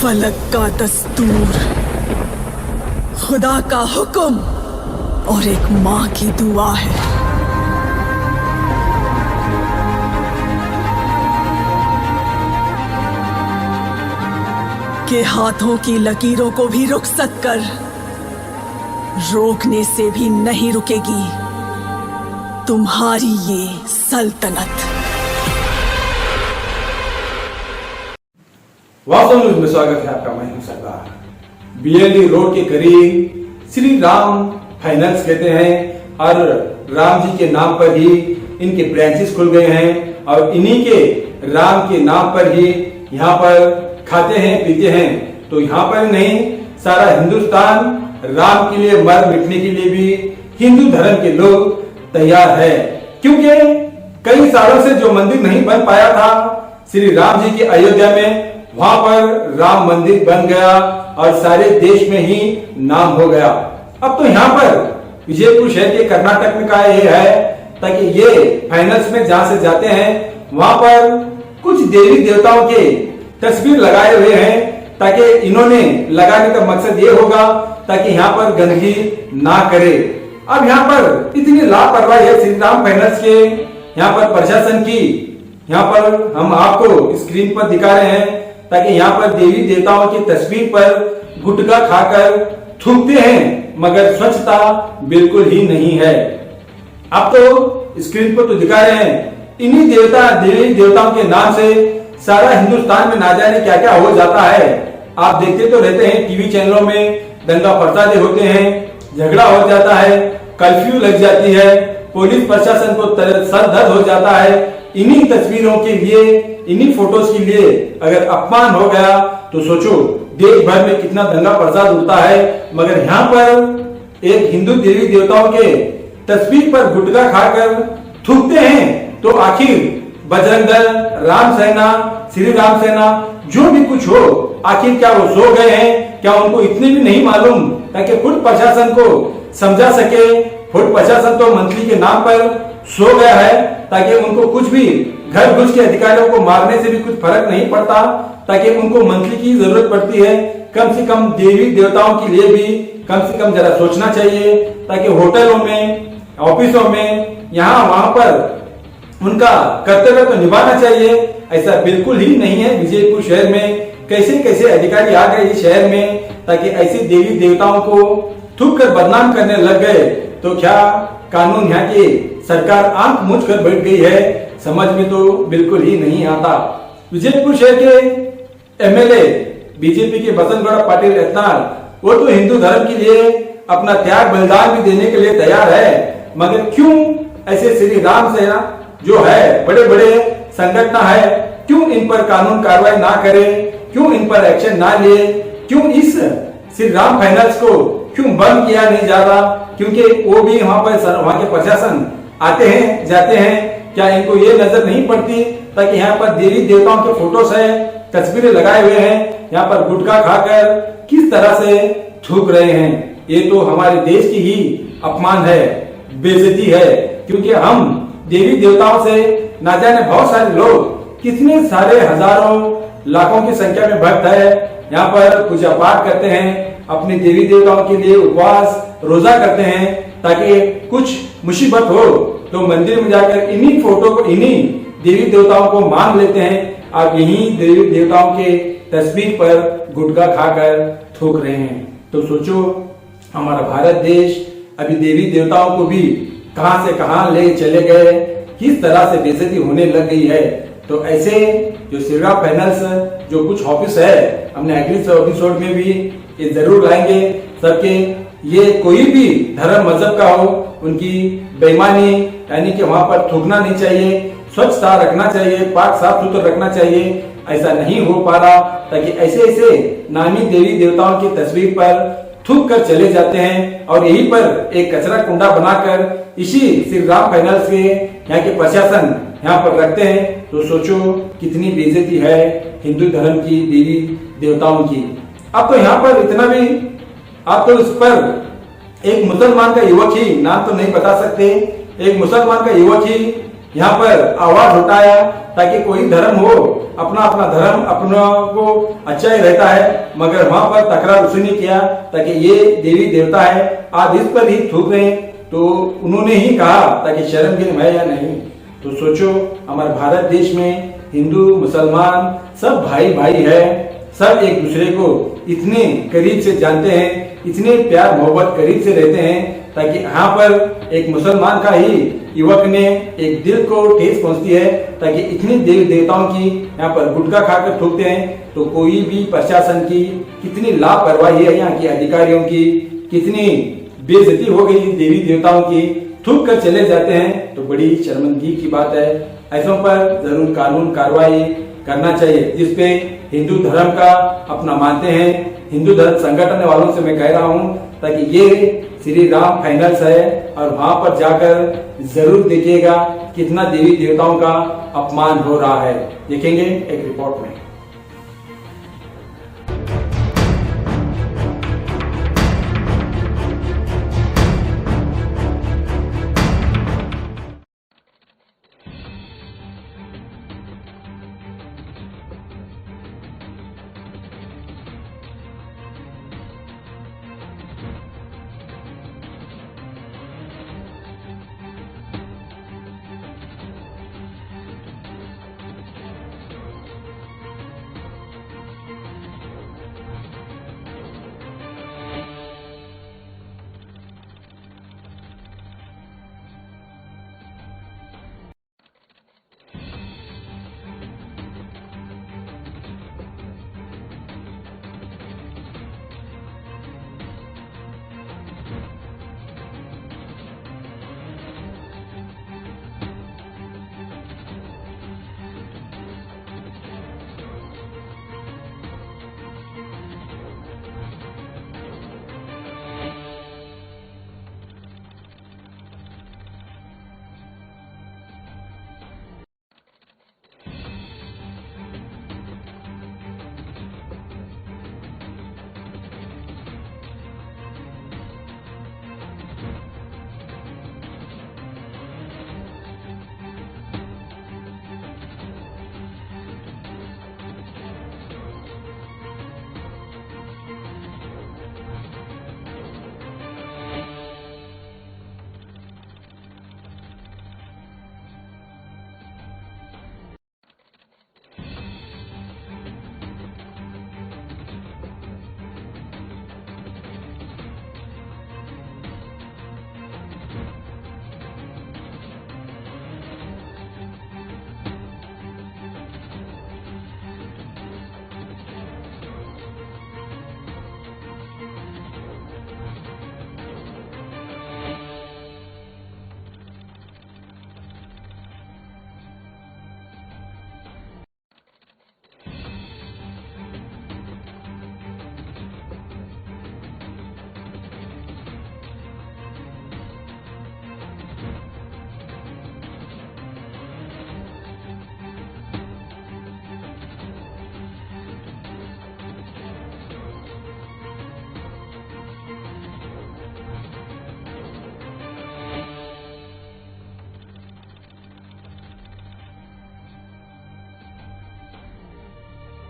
फलक का दस्तूर, खुदा का हुक्म और एक माँ की दुआ है। के हाथों की लकीरों को भी रुखसत कर, रोकने से भी नहीं रुकेगी तुम्हारी ये सल्तनत। वास्तव न्यूज में स्वागत है आपका। मैं हूं सरदार। बीएलडी रोड के करीब श्री राम फाइनेंस कहते हैं और राम जी के नाम पर ही इनके ब्रांचेस खुल गए हैं और इन्हीं के राम के नाम पर ही यहाँ पर खाते हैं पीते हैं। तो यहाँ पर नहीं, सारा हिंदुस्तान राम के लिए मर मिटने के लिए भी हिंदू धर्म के लोग तैयार है, क्योंकि कई सालों से जो मंदिर नहीं बन पाया था श्री राम जी के अयोध्या में, वहां पर राम मंदिर बन गया और सारे देश में ही नाम हो गया। अब तो यहाँ पर विजयपुर शहर के कर्नाटक में का ये है, ताकि ये फाइनेंस में जहां से जाते हैं वहां पर कुछ देवी देवताओं के तस्वीर लगाए हुए हैं, ताकि इन्होंने लगाने का मकसद ये होगा ताकि यहाँ पर गंदगी ना करे। अब यहाँ पर इतनी लापरवाही है श्री राम फाइनेंस के यहाँ पर प्रशासन की। यहाँ पर हम आपको स्क्रीन पर दिखा रहे हैं, ताकि यहाँ पर देवी देवताओं की तस्वीर पर गुटखा खाकर थूकते हैं, मगर स्वच्छता बिल्कुल ही नहीं है। अब तो स्क्रीन पर तो दिखा रहे हैं, इन्हीं देवी देवताओं के नाम से सारा हिंदुस्तान में ना जाने क्या क्या हो जाता है। आप देखते तो रहते हैं टीवी चैनलों में, दंगा फसादे होते हैं, झगड़ा हो जाता है, कर्फ्यू लग जाती है, पुलिस प्रशासन को सर दर्द हो जाता है। इन्हीं तस्वीरों के लिए, इन्हीं फोटोज के लिए अगर अपमान हो गया तो सोचो देश भर में कितना दंगा फसाद होता है। मगर यहाँ पर एक हिंदू देवी देवताओं के तस्वीर पर गुटखा खाकर थूकते हैं, तो आखिर बजरंग दल, राम सेना, श्री राम सेना, जो भी कुछ हो, आखिर क्या वो सो गए हैं? क्या उनको इतने भी नहीं मालूम ताकि फुट प्रशासन को समझा सके? फुट प्रशासन तो मंत्री के नाम पर सो गया है, ताकि उनको कुछ भी घर घुस के अधिकारियों को मारने से भी कुछ फर्क नहीं पड़ता, ताकि उनको मंत्री की जरूरत पड़ती है। कम से कम देवी देवताओं के लिए भी कम से कम जरा सोचना चाहिए, ताकि होटलों में, ऑफिसों में, यहाँ वहां पर उनका कर्तव्य तो निभाना चाहिए। ऐसा बिल्कुल ही नहीं है। विजयपुर शहर में कैसे कैसे अधिकारी आ गए इस शहर में, ताकि ऐसे देवी देवताओं को थूक कर बदनाम करने लग गए। तो क्या कानून यहाँ की सरकार आंख मूंछ कर बैठ गई है? समझ में तो बिल्कुल ही नहीं आता। विजयपुर शहर के एमएलए बीजेपी के बसंतगौड़ा पाटिल एतनाल, वो तो हिंदू धर्म के लिए अपना त्याग बलिदान भी देने के लिए तैयार है, मगर क्यों ऐसे श्री राम सेना जो है, बड़े बड़े संगठन है, क्यों इन पर कानून कार्रवाई ना करे? क्यों इन पर एक्शन ना लिए? क्यों इस श्री राम फाइनेंस को क्यों बंद किया नहीं जा रहा? क्योंकि वो भी वहां पर वहां के प्रशासन आते हैं जाते हैं, क्या इनको ये नजर नहीं पड़ती ताकि यहाँ पर देवी देवताओं के फोटोस है, तस्वीरें लगाए हुए हैं, यहाँ पर गुटखा खाकर किस तरह से थूक रहे हैं? ये तो हमारे देश की ही अपमान है, बेइज्जती है। क्योंकि हम देवी देवताओं से ना जाने बहुत सारे लोग, कितने सारे हजारों लाखों की संख्या में भक्त है, यहाँ पर पूजा पाठ करते हैं, अपने देवी देवताओं के लिए उपवास रोजा करते हैं, ताकि कुछ मुसीबत हो तो मंदिर में जाकर इन्हीं फोटो को, इन्हीं देवी देवताओं को मांग लेते हैं और यही देवी देवताओं के तस्वीर पर गुटखा खाकर थूक रहे हैं। तो सोचो, हमारा भारत देश अभी देवी देवताओं को भी कहां से कहां ले चले गए, किस तरह से बेइज्जती होने लग गई है। तो ऐसे जो श्री राम फाइनेंस जो कुछ ऑफिस है, हमने अगले एपिसोड में भी ये जरूर लाएंगे सबके। ये कोई भी धर्म मजहब का हो, उनकी बेईमानी यानी कि वहां पर थूकना नहीं चाहिए, स्वच्छता रखना चाहिए, पाक साफ सुथरा रखना चाहिए। ऐसा नहीं हो पा रहा, ताकि ऐसे ऐसे नामी देवी देवताओं की तस्वीर पर थूक कर चले जाते हैं और यहीं पर एक कचरा कुंडा बनाकर इसी श्री राम फाइनेंस के यहाँ के प्रशासन यहाँ पर रखते हैं। तो सोचो कितनी बेइज्जती है हिंदू धर्म की देवी देवताओं की। अब तो यहाँ पर इतना भी, आप तो इस पर एक मुसलमान का युवक ही, नाम तो नहीं बता सकते, एक मुसलमान का युवक ही यहाँ पर आवाज उठाया ताकि कोई धर्म हो, अपना अपना धर्म अपना को अच्छा ही रहता है, मगर वहां पर तकरार उसने नहीं किया ताकि ये देवी देवता है, आप इस पर ही थूक रहे हैं। तो उन्होंने ही कहा ताकि शर्म की है या नहीं। तो सोचो, हमारे भारत देश में हिंदू मुसलमान सब भाई भाई है, सब एक दूसरे को इतने करीब से जानते हैं, इतने प्यार मोहब्बत करीब से रहते हैं, ताकि यहाँ पर एक मुसलमान का ही युवक ने एक दिल को ठेस पहुंचती है, ताकि इतनी देवी देवताओं की यहाँ पर गुटखा खाकर थूकते हैं। तो कोई भी प्रशासन की कितनी लापरवाही है, यहाँ के अधिकारियों की कितनी बेइज्जती हो गई देवी देवताओं की, थूक कर चले जाते हैं। तो बड़ी शर्मिंदगी की बात है। ऐसों पर जरूर कानून कार्रवाई करना चाहिए, जिसपे हिंदू धर्म का अपना मानते हैं, हिंदू धर्म संगठन वालों से मैं कह रहा हूं, ताकि ये श्री राम फाइनल्स है और वहां पर जाकर जरूर देखिएगा कितना देवी देवताओं का अपमान हो रहा है। देखेंगे एक रिपोर्ट में।